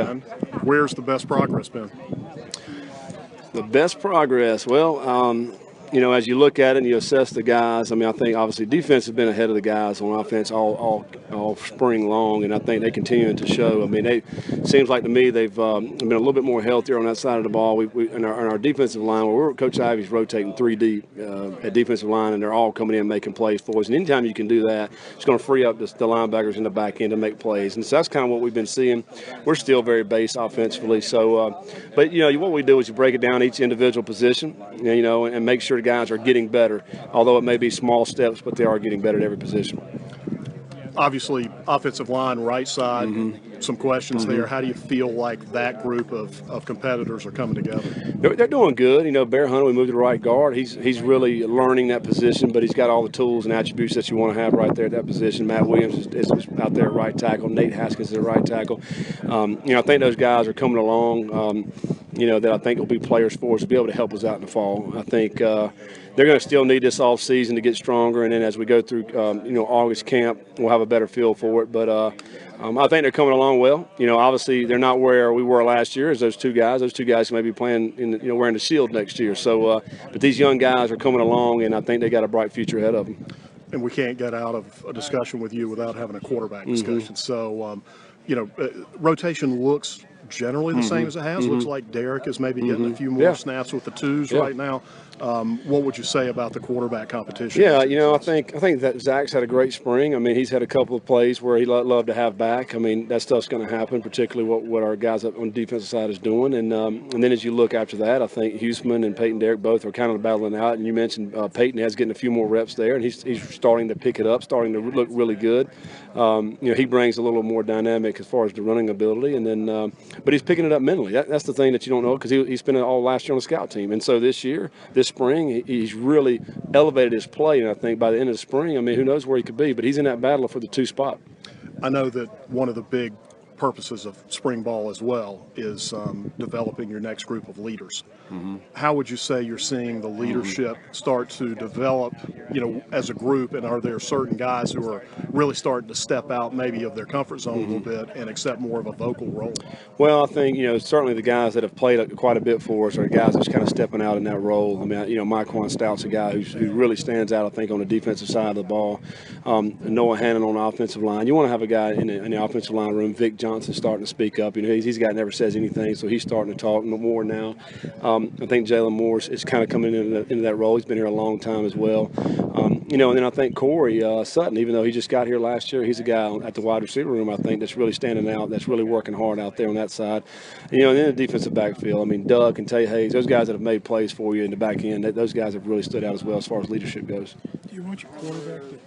man. Where's the best progress been? The best progress, well, you know, as you look at it and you assess the guys, I mean, I think obviously defense has been ahead of the guys on offense all spring long, and I think they continue to show. I mean, it seems like to me they've been a little bit more healthier on that side of the ball. We in our defensive line, where Coach Ivey's rotating 3 deep at defensive line, and they're all coming in making plays for us. And anytime you can do that, it's going to free up the linebackers in the back end to make plays. And so that's kind of what we've been seeing. We're still very base offensively, so but you know what we do is you break it down each individual position, you know, and make sure the guys are getting better, although it may be small steps, but they are getting better at every position. Obviously, offensive line, right side, some questions there. How do you feel like that group of competitors are coming together? They're doing good. You know, Bear Hunter, we moved to the right guard. He's really learning that position, but he's got all the tools and attributes that you want to have right there at that position. Matt Williams is out there at right tackle. Nate Haskins is at right tackle. You know, I think those guys are coming along. You know, that I think will be players for us to be able to help us out in the fall. I think they're going to still need this off season to get stronger, and then as we go through, you know, August camp, we'll have a better feel for it. But I think they're coming along well. You know, obviously they're not where we were last year as those two guys. Those two guys may be playing, you know, wearing the shield next year. So, but these young guys are coming along, and I think they got a bright future ahead of them. And we can't get out of a discussion with you without having a quarterback discussion. So, you know, rotation looks generally the same as it has. Looks like Derek is maybe getting a few more snaps with the twos right now. What would you say about the quarterback competition? Yeah, you know, I think that Zach's had a great spring. I mean, he's had a couple of plays where he'd love to have back. I mean, that stuff's going to happen, particularly what our guys up on the defensive side is doing. And then as you look after that, I think Huseman and Peyton Derek both are kind of battling out. And you mentioned Peyton has getting a few more reps there, and he's starting to pick it up, starting to look really good. You know, he brings a little more dynamic as far as the running ability, and then but he's picking it up mentally. That's the thing that you don't know, because he spent it all last year on the scout team, and so this spring, he's really elevated his play, and I think by the end of the spring, I mean, who knows where he could be, but he's in that battle for the 2 spot. I know that one of the big purposes of spring ball as well is developing your next group of leaders. How would you say you're seeing the leadership start to develop, you know, as a group, and are there certain guys who are really starting to step out maybe of their comfort zone a little bit and accept more of a vocal role? Well, I think, you know, certainly the guys that have played quite a bit for us are guys that's kind of stepping out in that role. I mean, you know, Myquan Stout's a guy who really stands out, I think, on the defensive side of the ball. Noah Hannon on the offensive line. You want to have a guy in the offensive line room. Vic Johnson starting to speak up. You know, he's a guy that never says anything, so he's starting to talk more now. I think Jalen Moore is kind of coming into that role. He's been here a long time as well. You know, and then I think Corey Sutton, even though he just got here last year, he's a guy at the wide receiver room, I think, that's really standing out, that's really working hard out there on that side. You know, and then the defensive backfield, I mean, Doug and Tay Hayes, those guys that have made plays for you in the back end, those guys have really stood out as well as far as leadership goes. Do you want your quarterback to